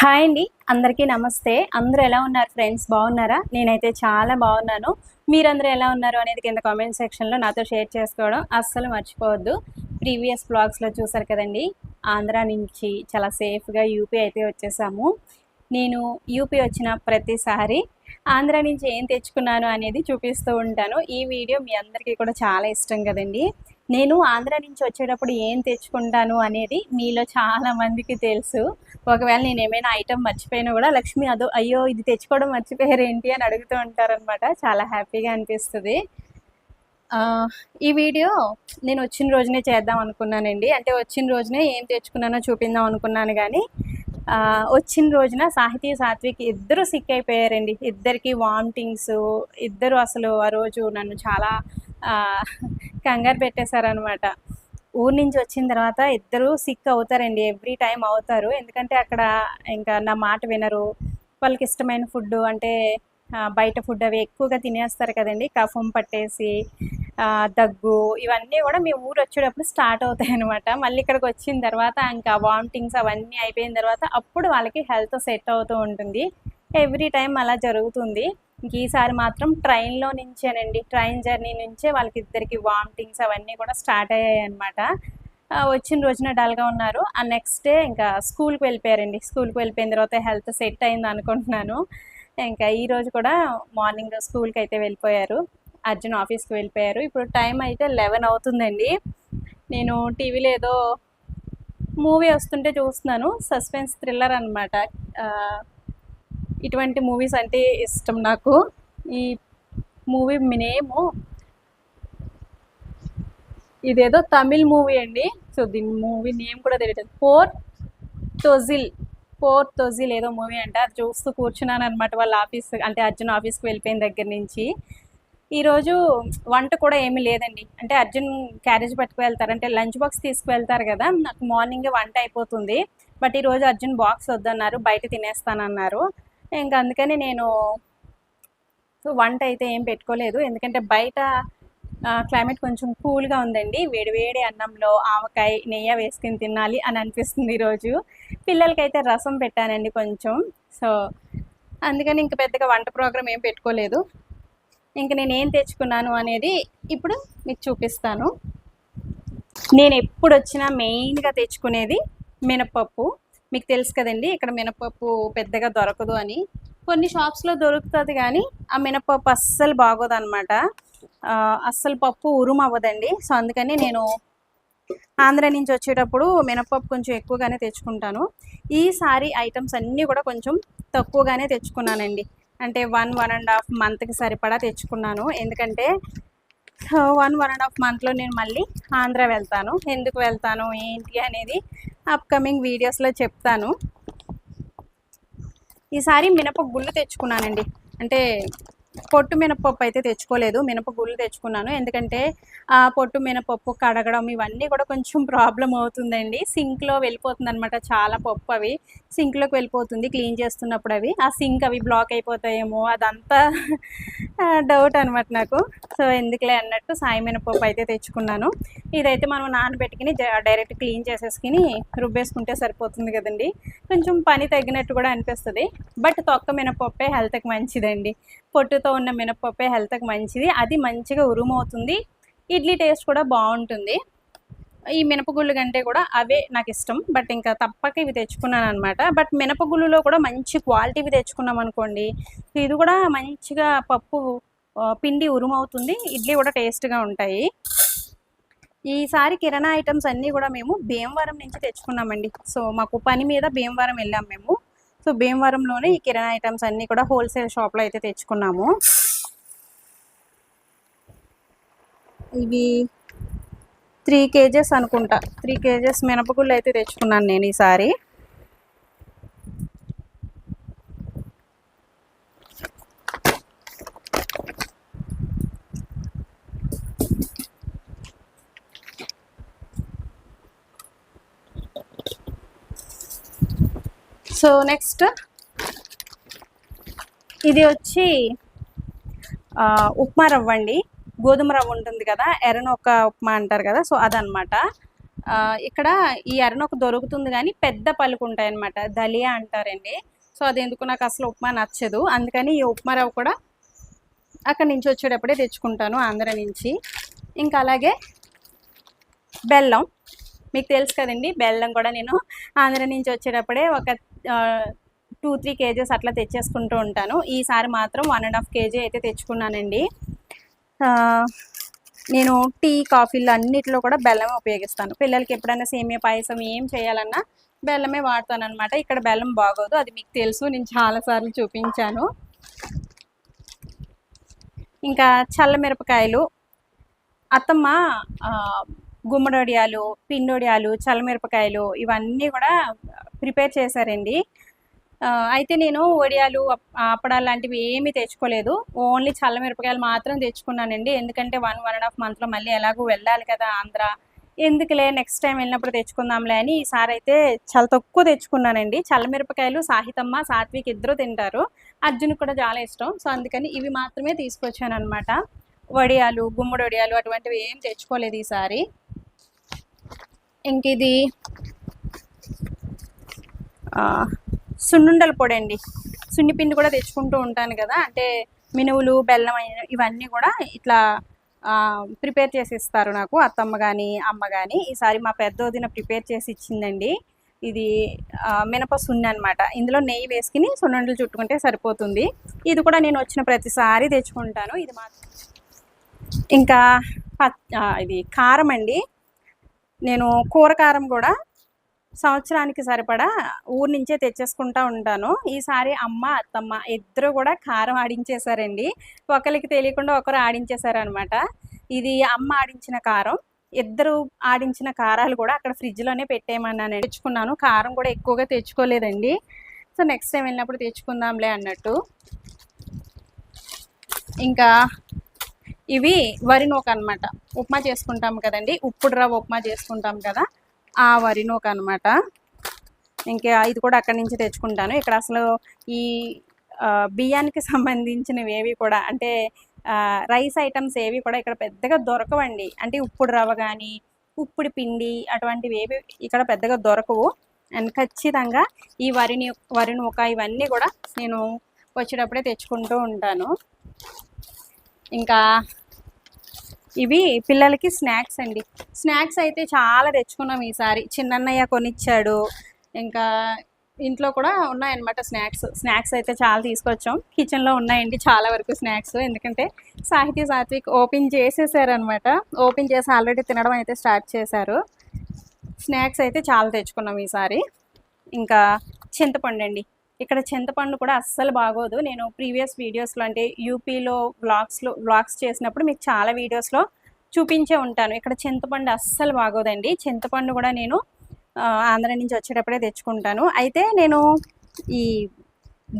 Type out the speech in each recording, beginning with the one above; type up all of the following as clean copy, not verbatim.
Hi అండి, అందరికీ నమస్తే. అందరూ ఎలా ఉన్నారు ఫ్రెండ్స్? బాగున్నారా? నేనైతే చాలా బాగున్నాను. మీరందరూ ఎలా ఉన్నారు అనేది కింద కామెంట్ సెక్షన్లో నాతో షేర్ చేసుకోవడం అస్సలు మర్చిపోవద్దు. ప్రీవియస్ బ్లాగ్స్లో చూసారు కదండి, ఆంధ్ర నుంచి చాలా సేఫ్గా యూపీ అయితే వచ్చేసాము. నేను యూపీ వచ్చిన ప్రతిసారి ఆంధ్ర నుంచి ఏం తెచ్చుకున్నాను అనేది చూపిస్తూ ఉంటాను. ఈ వీడియో మీ అందరికీ కూడా చాలా ఇష్టం కదండి. నేను ఆంధ్ర నుంచి వచ్చేటప్పుడు ఏం తెచ్చుకుంటాను అనేది మీలో చాలా మందికి తెలుసు. ఒకవేళ నేను ఏమైనా ఐటెం మర్చిపోయినా కూడా లక్ష్మి అయ్యో ఇది తెచ్చుకోవడం మర్చిపోయారు ఏంటి అని అడుగుతూ ఉంటారనమాట. చాలా హ్యాపీగా అనిపిస్తుంది. ఈ వీడియో నేను వచ్చిన రోజునే చేద్దాం అనుకున్నానండి. అంటే వచ్చిన రోజునే ఏం తెచ్చుకున్నానో చూపిందాం అనుకున్నాను, కానీ వచ్చిన రోజున సాహితీ సాత్విక్ ఇద్దరు సిక్ అయిపోయారండి. ఇద్దరికి వామిటింగ్స్. ఇద్దరు అసలు ఆ రోజు నన్ను చాలా కంగారు పెట్టేశారనమాట. ఊరు నుంచి వచ్చిన తర్వాత ఇద్దరు సిక్ అవుతారండి, ఎవ్రీ టైం అవుతారు. ఎందుకంటే అక్కడ ఇంకా నా మాట వినరు. వాళ్ళకి ఇష్టమైన ఫుడ్ అంటే బయట ఫుడ్ అవి ఎక్కువగా తినేస్తారు కదండి. కఫం పట్టేసి దగ్గు ఇవన్నీ కూడా మేము ఊరు వచ్చేటప్పుడు స్టార్ట్ అవుతాయి అనమాట. మళ్ళీ ఇక్కడికి వచ్చిన తర్వాత ఇంకా వామిటింగ్స్ అవన్నీ అయిపోయిన తర్వాత అప్పుడు వాళ్ళకి హెల్త్ సెట్ అవుతూ ఉంటుంది. ఎవ్రీ టైం అలా జరుగుతుంది. ఇంక ఈసారి మాత్రం ట్రైన్లో నుంచేనండి, ట్రైన్ జర్నీ నుంచే వాళ్ళకి ఇద్దరికి వామిటింగ్స్ అవన్నీ కూడా స్టార్ట్ అయ్యాయి అనమాట. వచ్చిన రోజున డల్గా ఉన్నారు. ఆ నెక్స్ట్ డే ఇంకా స్కూల్కి వెళ్ళిపోయారండి. స్కూల్కి వెళ్ళిపోయిన తర్వాత హెల్త్ సెట్ అయింది అనుకుంటున్నాను. ఇంకా ఈరోజు కూడా మార్నింగ్ స్కూల్కి అయితే వెళ్ళిపోయారు. అర్జున్ ఆఫీస్కి వెళ్ళిపోయారు. ఇప్పుడు టైం అయితే 11 అవుతుందండి. నేను టీవీలో ఏదో మూవీ వస్తుంటే చూస్తున్నాను, సస్పెన్స్ థ్రిల్లర్ అనమాట. ఇటువంటి మూవీస్ అంటే ఇష్టం నాకు. ఈ మూవీ నేము ఇదేదో తమిళ్ మూవీ అండి. సో దీని మూవీ నేమ్ కూడా తెలియదు. ఫోర్ తొజిల్ ఏదో మూవీ అంట. అది చూస్తూ కూర్చున్నాను అనమాట. వాళ్ళ ఆఫీస్ అంటే అర్జున్ ఆఫీస్కి వెళ్ళిపోయిన దగ్గర నుంచి. ఈరోజు వంట కూడా ఏమీ లేదండి. అంటే అర్జున్ క్యారేజ్ పట్టుకు వెళ్తారు, అంటే లంచ్ బాక్స్ తీసుకువెళ్తారు కదా. నాకు మార్నింగే వంట అయిపోతుంది. బట్ ఈరోజు అర్జున్ బాక్స్ వద్దన్నారు, బయట తినేస్తానన్నారు. ఇంకా అందుకని నేను వంట అయితే ఏం పెట్టుకోలేదు. ఎందుకంటే బయట క్లైమేట్ కొంచెం కూల్గా ఉందండి. వేడివేడి అన్నంలో ఆవకాయ నెయ్యి వేసుకుని తినాలి అని అనిపిస్తుంది ఈరోజు. పిల్లలకైతే రసం పెట్టానండి కొంచెం. సో అందుకని ఇంక పెద్దగా వంట ప్రోగ్రామ్ ఏం పెట్టుకోలేదు. ఇంక నేను ఏం తెచ్చుకున్నాను అనేది ఇప్పుడు మీకు చూపిస్తాను. నేను ఎప్పుడు వచ్చినా మెయిన్గా తెచ్చుకునేది మినపప్పు. మీకు తెలుసు కదండి, ఇక్కడ మినపప్పు పెద్దగా దొరకదు అని. కొన్ని షాప్స్లో దొరుకుతుంది, కానీ ఆ మినపప్పు అస్సలు బాగోదు అనమాట. అస్సలు పప్పు ఉరుము అవ్వదండి. సో అందుకని నేను ఆంధ్ర నుంచి వచ్చేటప్పుడు మినపప్పు కొంచెం ఎక్కువగానే తెచ్చుకుంటాను. ఈసారి ఐటమ్స్ అన్నీ కూడా కొంచెం తక్కువగానే తెచ్చుకున్నానండి. అంటే 1.5 మంత్కి సరిపడా తెచ్చుకున్నాను. ఎందుకంటే 1.5 మంత్లో నేను మళ్ళీ ఆంధ్ర వెళ్తాను. ఎందుకు వెళ్తాను ఏంటి అనేది అప్కమింగ్ వీడియోస్లో చెప్తాను. ఈసారి మినపగుళ్ళు తెచ్చుకున్నానండి. అంటే పొట్టు మినపప్పు అయితే తెచ్చుకోలేదు, మినపగుళ్ళు తెచ్చుకున్నాను. ఎందుకంటే పొట్టు మినపప్పు కడగడం ఇవన్నీ కూడా కొంచెం ప్రాబ్లం అవుతుందండి. సింక్లో వెళ్ళిపోతుంది అనమాట. చాలా పప్పు అవి సింక్లోకి వెళ్ళిపోతుంది క్లీన్ చేస్తున్నప్పుడు. ఆ సింక్ అవి బ్లాక్ అయిపోతాయేమో అదంతా డౌట్ అనమాట నాకు. సో ఎందుకులే అన్నట్టు సాయి మినపప్పు అయితే తెచ్చుకున్నాను. ఇదైతే మనం నానబెట్టుకుని డైరెక్ట్ క్లీన్ చేసేసుకుని రుబ్బేసుకుంటే సరిపోతుంది కదండి. కొంచెం పని తగ్గినట్టు కూడా అనిపిస్తుంది. బట్ తొక్క మినపప్పే హెల్త్కి మంచిదండి. పొట్టుతో ఉన్న మినపప్పే హెల్త్కి మంచిది. అది మంచిగా ఉరుమవుతుంది. ఇడ్లీ టేస్ట్ కూడా బాగుంటుంది. ఈ మినపగుళ్ళు కంటే కూడా అవే నాకు ఇష్టం. బట్ ఇంకా తప్పక ఇవి తెచ్చుకున్నాను అనమాట. బట్ మినపగుళ్ళులో కూడా మంచి క్వాలిటీవి తెచ్చుకున్నాం అనుకోండి, ఇది కూడా మంచిగా పప్పు పిండి ఉరుమవుతుంది. ఇడ్లీ కూడా టేస్ట్గా ఉంటాయి. ఈసారి కిరాణా ఐటమ్స్ అన్నీ కూడా మేము భీమవరం నుంచి తెచ్చుకున్నామండి. సో మాకు పని మీద భీమవరం వెళ్ళాం మేము. సో భీమవరంలోనే ఈ కిరాణా ఐటమ్స్ అన్నీ కూడా హోల్సేల్ షాప్లో అయితే తెచ్చుకున్నాము. ఇవి 3 kgs అనుకుంటా. 3 kgs మినపగుళ్ళు అయితే తెచ్చుకున్నాను నేను ఈసారి. సో నెక్స్ట్ ఇది వచ్చి ఉప్మా రవ్వ అండి. గోధుమ రవ్వ ఉంటుంది కదా, ఎర్రనొక్క ఉప్మా అంటారు కదా. సో అదనమాట. ఇక్కడ ఈ ఎర్రనొక దొరుకుతుంది కానీ పెద్ద పలుకు ఉంటాయన్నమాట, దలియా అంటారండి. సో అది ఎందుకు నాకు అసలు ఉప్మా నచ్చదు, అందుకని ఈ ఉప్మా రవ్వ కూడా అక్కడి నుంచి వచ్చేటప్పుడే తెచ్చుకుంటాను, ఆంధ్ర నుంచి. ఇంకా అలాగే బెల్లం, మీకు తెలుసు కదండి, బెల్లం కూడా నేను ఆంధ్ర నుంచి వచ్చేటప్పుడే ఒక 2-3 కేజెస్ అట్లా తెచ్చేసుకుంటూ ఉంటాను. ఈసారి మాత్రం 1.5 కేజీ అయితే తెచ్చుకున్నానండి. నేను టీ కాఫీలు అన్నిటిలో కూడా బెల్లమే ఉపయోగిస్తాను. పిల్లలకి ఎప్పుడైనా సేమియా పాయసం ఏం చేయాలన్నా బెల్లమే వాడతాను అనమాట. ఇక్కడ బెల్లం బాగోదు, అది మీకు తెలుసు, నేను చాలాసార్లు చూపించాను. ఇంకా చల్లమిరపకాయలు, అత్తమ్మ గుమ్మడొడియాలు, పిండొడియాలు, చల్లమిరపకాయలు ఇవన్నీ కూడా ప్రిపేర్ చేశారండి. అయితే నేను వడియాలు, అప్పడాలు లాంటివి ఏమీ తెచ్చుకోలేదు, ఓన్లీ చల్లమిరపకాయలు మాత్రం తెచ్చుకున్నానండి. ఎందుకంటే 1.5 మంత్లో మళ్ళీ ఎలాగో వెళ్ళాలి కదా ఆంధ్ర, ఎందుకులే నెక్స్ట్ టైం వెళ్ళినప్పుడు తెచ్చుకుందాంలే అని ఈసారి అయితే చాలా తక్కువ తెచ్చుకున్నానండి. చల్లమిరపకాయలు సాహితమ్మ, సాత్విక్ ఇద్దరు తింటారు, అర్జున్ కూడా చాలా ఇష్టం. సో అందుకని ఇవి మాత్రమే తీసుకొచ్చాను అనమాట. వడియాలు, గుమ్మడి వడియాలు అటువంటివి ఏం తెచ్చుకోలేదు ఈసారి. ఇంక ఇది సున్నుండల పొడి అండి, సున్నిపిండి కూడా తెచ్చుకుంటూ ఉంటాను కదా, అంటే మినువులు, బెల్లం ఇవన్నీ కూడా ఇట్లా ప్రిపేర్ చేసి ఇస్తారు నాకు అత్తమ్మ కానీ అమ్మ కానీ. ఈసారి మా పెద్ద వదిన ప్రిపేర్ చేసి ఇచ్చిందండి. ఇది మినప సున్ని అనమాట, ఇందులో నెయ్యి వేసుకుని సున్నుండలు చుట్టుకుంటే సరిపోతుంది. ఇది కూడా నేను వచ్చిన ప్రతిసారి తెచ్చుకుంటాను. ఇది మాత్రం ఇంకా ఇది కారం అండి, నేను కూర కారం కూడా సంవత్సరానికి సరిపడా ఊరి నుంచే తెచ్చేసుకుంటూ ఉంటాను. ఈసారి అమ్మ, అత్తమ్మ ఇద్దరు కూడా కారం ఆడించేశారండి, ఒకరికి తెలియకుండా ఒకరు ఆడించేశారనమాట. ఇది అమ్మ ఆడించిన కారం, ఇద్దరు ఆడించిన కారాలు కూడా అక్కడ ఫ్రిడ్జ్లోనే పెట్టేయమన్నాను, తెచ్చుకున్నాను. కారం కూడా ఎక్కువగా తెచ్చుకోలేదండి, సో నెక్స్ట్ టైం వెళ్ళినప్పుడు తెచ్చుకుందాంలే అన్నట్టు. ఇంకా ఇవి వరి నూక అనమాట, ఉప్మా చేసుకుంటాం కదండి, ఉప్పుడు రవ్వ ఉప్మా చేసుకుంటాం కదా, ఆ వరి నూక అనమాట. ఇంకా ఇది కూడా అక్కడి నుంచి తెచ్చుకుంటాను. ఇక్కడ అసలు ఈ బియ్యానికి సంబంధించినవి ఏవి కూడా, అంటే రైస్ ఐటమ్స్ ఏవి కూడా ఇక్కడ పెద్దగా దొరకవండి. అంటే ఉప్పుడు రవ్వ కానీ ఉప్పుడు పిండి అటువంటివి ఏవి ఇక్కడ పెద్దగా దొరకవు. అండ్ ఖచ్చితంగా ఈ వరి నూక ఇవన్నీ కూడా నేను వచ్చేటప్పుడే తెచ్చుకుంటూ ఉంటాను. ఇంకా ఇవి పిల్లలకి స్నాక్స్ అండి, స్నాక్స్ అయితే చాలా తెచ్చుకున్నాం ఈసారి, చిన్నన్నయ్య కొనిచ్చాడు. ఇంకా ఇంట్లో కూడా ఉన్నాయన్నమాట స్నాక్స్ అయితే చాలా తీసుకొచ్చాం. కిచెన్లో ఉన్నాయండి చాలా వరకు స్నాక్స్, ఎందుకంటే సాత్విక్ ఓపెన్ చేసేసారనమాట, ఓపెన్ చేసి ఆల్రెడీ తినడం అయితే స్టార్ట్ చేశారు. స్నాక్స్ అయితే చాలా తెచ్చుకున్నాం ఈసారి. ఇంకా చింతపండు అండి, ఇక్కడ చింతపండు కూడా అస్సలు బాగోదు. నేను ప్రీవియస్ వీడియోస్లో, అంటే యూపీలో వ్లాగ్స్ చేసినప్పుడు మీకు చాలా వీడియోస్లో చూపించే ఉంటాను. ఇక్కడ చింతపండు అస్సలు బాగోదండి. చింతపండు కూడా నేను ఆంధ్ర నుంచి వచ్చేటప్పుడే తెచ్చుకుంటాను. అయితే నేను ఈ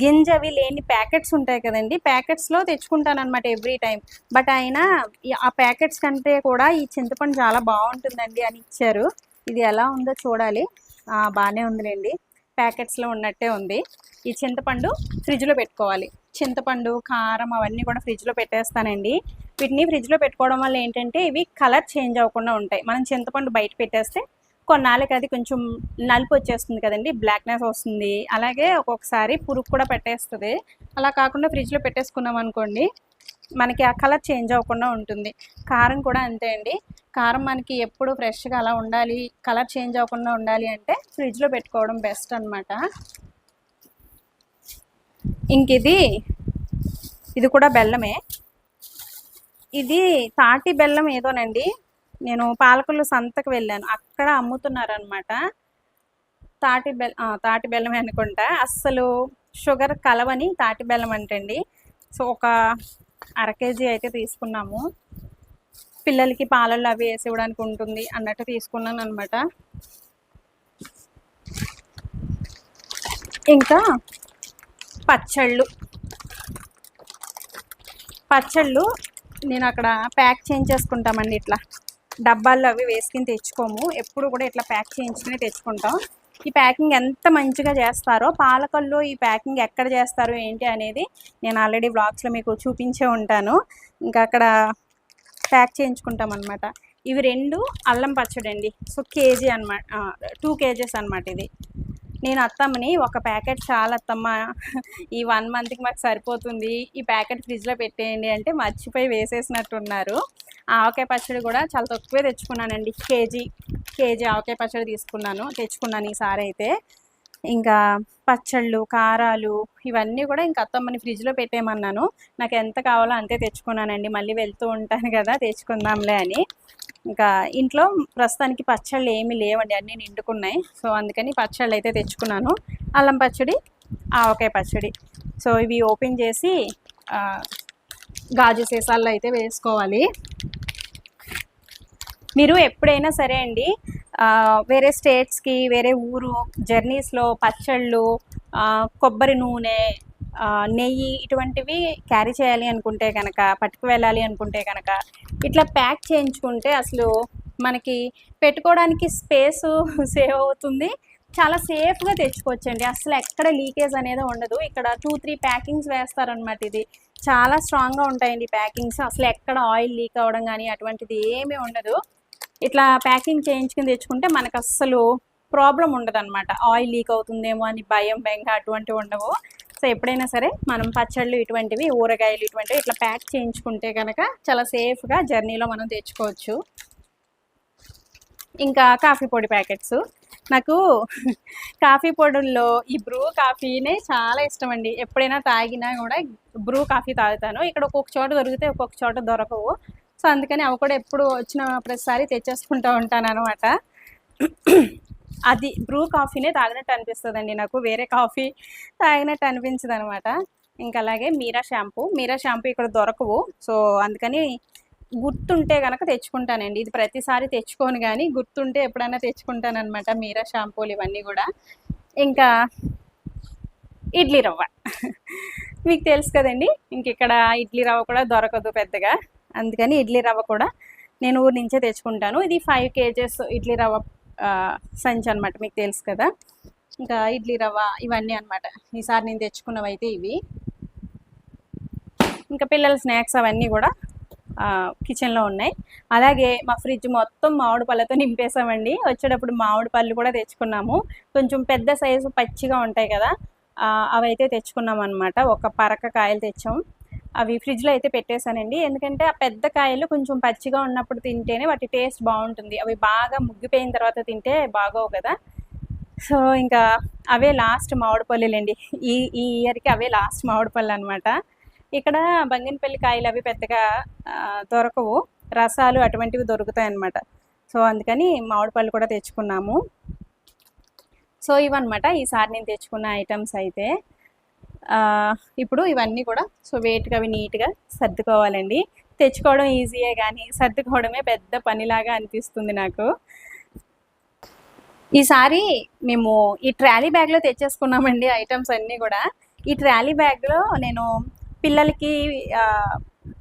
గింజవి లేని ప్యాకెట్స్ ఉంటాయి కదండి, ప్యాకెట్స్లో తెచ్చుకుంటాను అనమాట ఎవ్రీ టైం. బట్ అయినా ఆ ప్యాకెట్స్ కంటే కూడా ఈ చింతపండు చాలా బాగుంటుందండి అని ఇచ్చారు. ఇది ఎలా ఉందో చూడాలి, బాగానే ఉందిలేండి, ప్యాకెట్స్లో ఉన్నట్టే ఉంది. ఈ చింతపండు ఫ్రిడ్జ్లో పెట్టుకోవాలి, చింతపండు, కారం అవన్నీ కూడా ఫ్రిడ్జ్లో పెట్టేస్తానండి. వీటిని ఫ్రిడ్జ్లో పెట్టుకోవడం వల్ల ఏంటంటే ఇవి కలర్ చేంజ్ అవ్వకుండా ఉంటాయి. మనం చింతపండు బయట పెట్టేస్తే కొన్నాళ్ళకి అది కొంచెం నలుపు వచ్చేస్తుంది కదండి, బ్లాక్నెస్ వస్తుంది, అలాగే ఒక్కొక్కసారి పురుగు కూడా పెట్టేస్తుంది. అలా కాకుండా ఫ్రిడ్జ్లో పెట్టేసుకున్నాం అనుకోండి, మనకి ఆ కలర్ చేంజ్ అవ్వకుండా ఉంటుంది. కారం కూడా అంతే అండి, కారం మనకి ఎప్పుడు ఫ్రెష్గా అలా ఉండాలి, కలర్ చేంజ్ అవ్వకుండా ఉండాలి అంటే ఫ్రిడ్జ్లో పెట్టుకోవడం బెస్ట్ అనమాట. ఇంక ఇది కూడా బెల్లమే, ఇది తాటి బెల్లం ఏదోనండి, నేను పాలకొల్లు సంతకు వెళ్ళాను, అక్కడ అమ్ముతున్నారనమాట. తాటి బెల్లమే అనుకుంటా, అస్సలు షుగర్ కలవని తాటి బెల్లం అంటండి. సో ఒక 1/2 కేజీ అయితే తీసుకున్నాము, పిల్లలకి పాలల్లో అవి వేసి ఇవ్వడానికి ఉంటుంది అన్నట్టు తీసుకున్నాను అనమాట. ఇంకా పచ్చళ్ళు నేను అక్కడ ప్యాక్ చేయించేసుకుంటామండి, ఇట్లా డబ్బాల్లో అవి వేసుకుని తెచ్చుకోము, ఎప్పుడు కూడా ఇట్లా ప్యాక్ చేయించుకుని తెచ్చుకుంటాం. ఈ ప్యాకింగ్ ఎంత మంచిగా చేస్తారో, పాలకొల్లో ఈ ప్యాకింగ్ ఎక్కడ చేస్తారు ఏంటి అనేది నేను ఆల్రెడీ వ్లాగ్స్లో మీకు చూపించే ఉంటాను. ఇంకా అక్కడ ప్యాక్ చేయించుకుంటాం అనమాట. ఇవి 2 అల్లం పచ్చడి అండి. సో కేజీ అనమాట, 2 కేజెస్ అనమాట ఇది. నేను అత్తమ్మని ఒక ప్యాకెట్ చాలా అత్తమ్మ, ఈ 1 మంత్కి మాకు సరిపోతుంది, ఈ ప్యాకెట్ ఫ్రిడ్జ్లో పెట్టేయండి అంటే మర్చిపోయి వేసేసినట్టున్నారు. ఆవకాయ పచ్చడి కూడా చాలా తక్కువే తెచ్చుకున్నానండి. కేజీ ఆవకాయ పచ్చడి తెచ్చుకున్నాను ఈసారి అయితే. ఇంకా పచ్చళ్ళు, కారాలు ఇవన్నీ కూడా ఇంకా అత్తమ్మని ఫ్రిడ్జ్లో పెట్టేయమన్నాను. నాకు ఎంత కావాలో అంతే తెచ్చుకున్నానండి. మళ్ళీ వెళ్తూ ఉంటాను కదా, తెచ్చుకుందాంలే అని. ఇంకా ఇంట్లో ప్రస్తుతానికి పచ్చళ్ళు ఏమీ లేవండి, అన్నీ నిండుకున్నాయి. సో అందుకని పచ్చళ్ళు అయితే తెచ్చుకున్నాను. అల్లం పచ్చడి, ఆవకాయ పచ్చడి. సో ఇవి ఓపెన్ చేసి గాజు సీసాల్లో అయితే వేసుకోవాలి. మీరు ఎప్పుడైనా సరే అండి, వేరే స్టేట్స్కి, వేరే ఊరు జర్నీస్లో పచ్చళ్ళు, కొబ్బరి నూనె, నెయ్యి ఇటువంటివి క్యారీ చేయాలి అనుకుంటే కనుక, పట్టుకు వెళ్ళాలి అనుకుంటే కనుక ఇట్లా ప్యాక్ చేయించుకుంటే అసలు మనకి పెట్టుకోవడానికి స్పేసు సేవ్ అవుతుంది. చాలా సేఫ్గా తెచ్చుకోవచ్చండి. అసలు ఎక్కడ లీకేజ్ అనేది ఉండదు. ఇక్కడ 2-3 ప్యాకింగ్స్ వేస్తారనమాట. ఇది చాలా స్ట్రాంగ్గా ఉంటాయండి ప్యాకింగ్స్. అసలు ఎక్కడ ఆయిల్ లీక్ అవ్వడం కానీ అటువంటిది ఏమీ ఉండదు. ఇట్లా ప్యాకింగ్ చేయించుకుని తెచ్చుకుంటే మనకు అస్సలు ప్రాబ్లం ఉండదు అనమాట. ఆయిల్ లీక్ అవుతుందేమో అని భయం, బెంగ అటువంటివి ఉండవు. సో ఎప్పుడైనా సరే మనం పచ్చళ్ళు ఇటువంటివి, ఊరగాయలు ఇటువంటివి ఇట్లా ప్యాక్ చేయించుకుంటే కనుక చాలా సేఫ్గా జర్నీలో మనం తెచ్చుకోవచ్చు. ఇంకా కాఫీ పొడి ప్యాకెట్స్. నాకు కాఫీ పొడుల్లో ఈ బ్రూ కాఫీనే చాలా ఇష్టం అండి. ఎప్పుడైనా తాగినా కూడా బ్రూ కాఫీ తాగుతాను. ఇక్కడ ఒక్కొక్క చోట దొరికితే ఒక్కొక్క చోట దొరకవు. సో అందుకని అవి కూడా ఎప్పుడు వచ్చిన ప్రతిసారి తెచ్చేసుకుంటూ ఉంటాను అనమాట. అది బ్రూ కాఫీనే తాగినట్టు అనిపిస్తుందండి నాకు, వేరే కాఫీ తాగినట్టు అనిపించదు అనమాట. ఇంకా అలాగే మీరా షాంపూ ఇక్కడ దొరకవు. సో అందుకని గుర్తుంటే కనుక తెచ్చుకుంటానండి. ఇది ప్రతిసారి తెచ్చుకోను కానీ గుర్తుంటే ఎప్పుడైనా తెచ్చుకుంటాను అనమాట, మీరా షాంపూలు ఇవన్నీ కూడా. ఇంకా ఇడ్లీ రవ్వ మీకు తెలుసు కదండి, ఇంక ఇక్కడ ఇడ్లీ రవ్వ కూడా దొరకదు పెద్దగా. అందుకని ఇడ్లీ రవ్వ కూడా నేను ఊరి నుంచే తెచ్చుకుంటాను. ఇది 5 కేజెస్ ఇడ్లీ రవ్వ సంచి అనమాట, మీకు తెలుసు కదా. ఇంకా ఇడ్లీ రవ్వ ఇవన్నీ అనమాట ఈసారి నేను తెచ్చుకున్నవి అయితే ఇవి. ఇంకా పిల్లల స్నాక్స్ అవన్నీ కూడా కిచెన్లో ఉన్నాయి. అలాగే మా ఫ్రిడ్జ్ మొత్తం మామిడి పళ్ళతో నింపేసామండి. వచ్చేటప్పుడు మామిడి పళ్ళు కూడా తెచ్చుకున్నాము. కొంచెం పెద్ద సైజు పచ్చిగా ఉంటాయి కదా, అవైతే తెచ్చుకున్నాం అనమాట. ఒక పరక కాయలు తెచ్చాం. అవి ఫ్రిడ్జ్లో అయితే పెట్టేశానండి. ఎందుకంటే ఆ పెద్ద కాయలు కొంచెం పచ్చిగా ఉన్నప్పుడు తింటేనే వాటి టేస్ట్ బాగుంటుంది. అవి బాగా ముగ్గిపోయిన తర్వాత తింటే బాగోవు కదా. సో ఇంకా అవే లాస్ట్ మామిడి పళ్ళులేండి. ఈ ఇయర్కి అవే లాస్ట్ మామిడి పళ్ళు అనమాట. ఇక్కడ బంగినపల్లి కాయలు అవి పెద్దగా దొరకవు, రసాలు అటువంటివి దొరుకుతాయి అన్నమాట. సో అందుకని మామిడి పళ్ళు కూడా తెచ్చుకున్నాము. సో ఇవన్నమాట ఈసారి నేను తెచ్చుకున్న ఐటమ్స్ అయితే. ఇప్పుడు ఇవన్నీ కూడా సో వెయిట్గా అవి నీట్గా సర్దుకోవాలండి. తెచ్చుకోవడం ఈజీయే కానీ సర్దుకోవడమే పెద్ద పనిలాగా అనిపిస్తుంది నాకు. ఈసారి మేము ఈ ట్రాలీ బ్యాగ్లో తెచ్చేసుకున్నామండి ఐటమ్స్ అన్నీ కూడా. ఈ ట్రాలీ బ్యాగ్లో నేను పిల్లలకి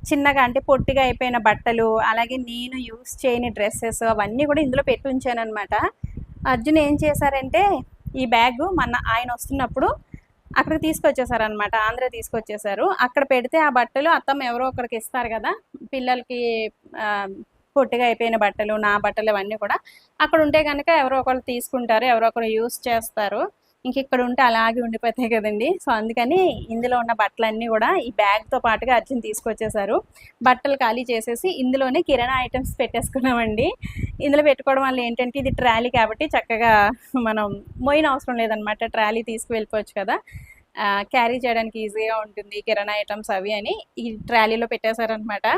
చిన్నగా అంటే పొట్టిగా అయిపోయిన బట్టలు, అలాగే నేను యూస్ చేయని డ్రెస్సెస్ అవన్నీ కూడా ఇందులో పెట్టి ఉంచాను అనమాట. అర్జున్ ఏం చేశారంటే ఈ బ్యాగ్ ఆయన వస్తున్నప్పుడు అక్కడికి తీసుకొచ్చేసారనమాట, ఆంధ్ర తీసుకొచ్చేసారు. అక్కడ పెడితే ఆ బట్టలు అత్తమ్మ ఎవరో ఒకరికి ఇస్తారు కదా, పిల్లలకి పొట్టిగా అయిపోయిన బట్టలు, నా బట్టలు అవన్నీ కూడా అక్కడ ఉంటే కనుక ఎవరో ఒకరు తీసుకుంటారు, ఎవరో ఒకరు యూస్ చేస్తారు. ఇంక ఇక్కడ ఉంటే అలాగే ఉండిపోతాయి కదండి. సో అందుకని ఇందులో ఉన్న బట్టలన్నీ కూడా ఈ బ్యాగ్తో పాటుగా అర్జున్ తీసుకొచ్చేసారు. బట్టలు ఖాళీ చేసేసి ఇందులోనే కిరాణా ఐటమ్స్ పెట్టేసుకున్నామండి. ఇందులో పెట్టుకోవడం వల్ల ఏంటంటే ఇది ట్రాలీ కాబట్టి చక్కగా మనం మోయిన అవసరం లేదనమాట, ట్రాలీ తీసుకువెళ్ళిపోవచ్చు కదా, క్యారీ చేయడానికి ఈజీగా ఉంటుంది కిరాణా ఐటమ్స్ అవి అని ఈ ట్రాలీలో పెట్టేశారనమాట.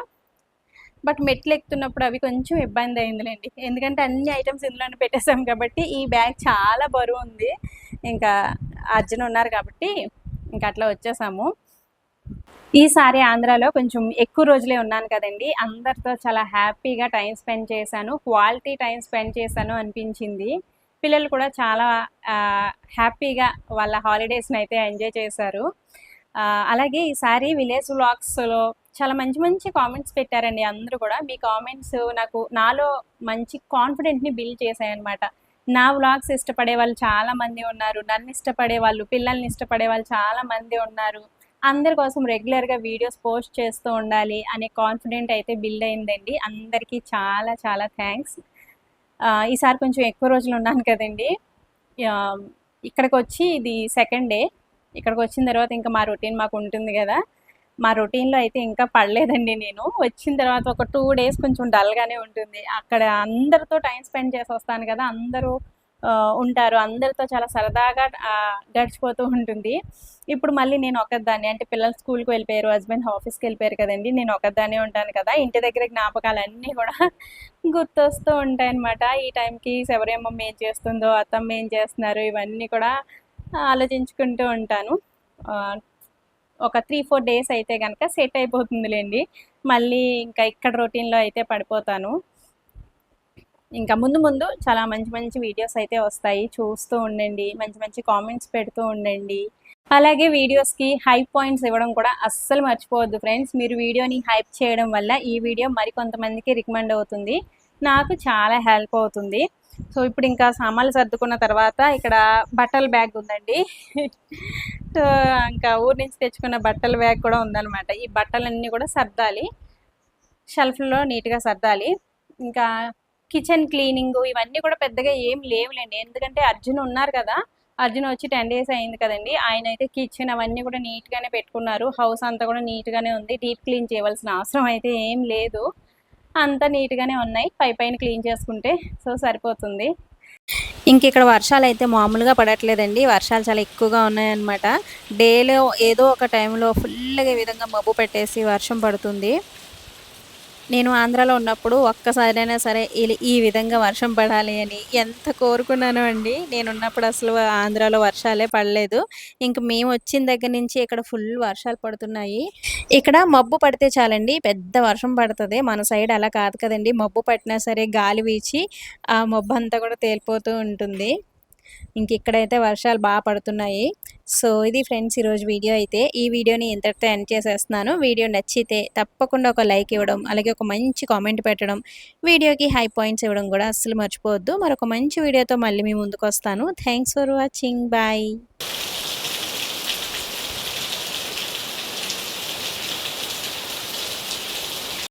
బట్ మెట్లు ఎక్కుతున్నప్పుడు అవి కొంచెం ఇబ్బంది అయిందిలేండి, ఎందుకంటే అన్ని ఐటమ్స్ ఇందులోనే పెట్టేసాం కాబట్టి. ఈ బ్యాగ్ చాలా బరువు ఉంది, ఇంకా అర్జున్ ఉన్నారు కాబట్టి ఇంకా అట్లా వచ్చేసాము. ఈసారి ఆంధ్రాలో కొంచెం ఎక్కువ రోజులే ఉన్నాను కదండి, అందరితో చాలా హ్యాపీగా టైం స్పెండ్ చేశాను, క్వాలిటీ టైం స్పెండ్ చేశాను అనిపించింది. పిల్లలు కూడా చాలా హ్యాపీగా వాళ్ళ హాలిడేస్ని అయితే ఎంజాయ్ చేశారు. అలాగే ఈసారి విలేజ్ వ్లాగ్స్లో చాలా మంచి మంచి కామెంట్స్ పెట్టారండి అందరూ కూడా. మీ కామెంట్స్ నాలో మంచి కాన్ఫిడెంట్ని బిల్డ్ చేశాయన్నమాట. నా వ్లాగ్స్ ఇష్టపడే వాళ్ళు చాలామంది ఉన్నారు, నన్ను ఇష్టపడే వాళ్ళు, పిల్లల్ని ఇష్టపడే వాళ్ళు చాలామంది ఉన్నారు. అందరి కోసం రెగ్యులర్గా వీడియోస్ పోస్ట్ చేస్తూ ఉండాలి అనే కాన్ఫిడెంట్ అయితే బిల్డ్ అయిందండి. అందరికీ చాలా చాలా థ్యాంక్స్. ఈసారి కొంచెం ఎక్కువ రోజులు ఉన్నాను కదండి. ఇక్కడికి వచ్చి ఇది సెకండ్ డే. ఇక్కడికి వచ్చిన తర్వాత ఇంకా మా రొటీన్ మాకు ఉంటుంది కదా. మా రొటీన్లో అయితే ఇంకా పడలేదండి. నేను వచ్చిన తర్వాత ఒక 2 డేస్ కొంచెం డల్గానే ఉంటుంది. అక్కడ అందరితో టైం స్పెండ్ చేసి వస్తాను కదా. అందరూ ఉంటారు. అందరితో చాలా సరదాగా గడిచిపోతూ ఉంటుంది. ఇప్పుడు మళ్ళీ నేను ఒకదాన్ని, అంటే పిల్లలు స్కూల్కి వెళ్ళిపోయారు, హస్బెండ్ ఆఫీస్కి వెళ్ళిపోయారు కదండి. నేను ఒకదాన్నే ఉంటాను కదా. ఇంటి దగ్గర జ్ఞాపకాలన్నీ కూడా గుర్తొస్తూ ఉంటాయన్నమాట. ఈ టైంకి శబరియమ్మమ్మ ఏం చేస్తుందో, అత్తమ్మ ఏం చేస్తున్నారు, ఇవన్నీ కూడా ఆలోచించుకుంటూ ఉంటాను. ఒక 3-4 డేస్ అయితే కనుక సెట్ అయిపోతుందిలేండి. మళ్ళీ ఇంకా ఇక్కడ రొటీన్లో అయితే పడిపోతాను. ఇంకా ముందు ముందు చాలా మంచి మంచి వీడియోస్ అయితే వస్తాయి. చూస్తూ ఉండండి, మంచి మంచి కామెంట్స్ పెడుతూ ఉండండి. అలాగే వీడియోస్కి హైప్ పాయింట్స్ ఇవ్వడం కూడా అస్సలు మర్చిపోవద్దు ఫ్రెండ్స్. మీరు వీడియోని హైప్ చేయడం వల్ల ఈ వీడియో మరికొంతమందికి రికమెండ్ అవుతుంది, నాకు చాలా హెల్ప్ అవుతుంది. సో ఇప్పుడు ఇంకా సామాన్లు సర్దుకున్న తర్వాత ఇక్కడ బట్టల బ్యాగ్ ఉందండి. సో ఇంకా ఊరి నుంచి తెచ్చుకున్న బట్టల బ్యాగ్ కూడా ఉందన్నమాట. ఈ బట్టలన్నీ కూడా సర్దాలి, షెల్ఫ్లో నీట్గా సర్దాలి. ఇంకా కిచెన్ క్లీనింగ్ ఇవన్నీ కూడా పెద్దగా ఏం లేవులేండి. ఎందుకంటే అర్జున్ ఉన్నారు కదా. అర్జున్ వచ్చి 10 డేస్ అయింది కదండి. ఆయన అయితే కిచెన్ అవన్నీ కూడా నీట్గానే పెట్టుకున్నారు. హౌస్ అంతా కూడా నీట్గానే ఉంది. డీప్ క్లీన్ చేయవలసిన అవసరం అయితే ఏం లేదు. అంతా నీట్గానే ఉన్నాయి. పైన క్లీన్ చేసుకుంటే సో సరిపోతుంది. ఇంక ఇక్కడ వర్షాలు అయితే మామూలుగా పడట్లేదండి. వర్షాలు చాలా ఎక్కువగా ఉన్నాయన్నమాట. డేలో ఏదో ఒక టైంలో ఫుల్గా ఈ విధంగా మబ్బు పెట్టేసి వర్షం పడుతుంది. నేను ఆంధ్రాలో ఉన్నప్పుడు ఒక్కసారైనా సరే ఈ విధంగా వర్షం పడాలి అని ఎంత కోరుకున్నానో అండి. నేనున్నప్పుడు అసలు ఆంధ్రాలో వర్షాలే పడలేదు. ఇంక మేము వచ్చిన దగ్గర నుంచి ఇక్కడ ఫుల్ వర్షాలు పడుతున్నాయి. ఇక్కడ మబ్బు పడితే చాలండి పెద్ద వర్షం పడుతుంది. మన సైడ్ అలా కాదు కదండి. మబ్బు పట్టినా సరే గాలి వీచి ఆ మబ్బు అంతా కూడా తేలిపోతూ ఉంటుంది. ఇంక ఇక్కడైతే వర్షాలు బాగా పడుతున్నాయి. సో ఇది ఫ్రెండ్స్ ఈరోజు వీడియో అయితే. ఈ వీడియోని ఇంతటితో ఎండ్ చేసేస్తున్నాను. వీడియో నచ్చితే తప్పకుండా ఒక లైక్ ఇవ్వడం, అలాగే ఒక మంచి కామెంట్ పెట్టడం, వీడియోకి హై పాయింట్స్ ఇవ్వడం కూడా అస్సలు మర్చిపోవద్దు. మరొక మంచి వీడియోతో మళ్ళీ మీ ముందుకు వస్తాను. Thanks for watching. బాయ్.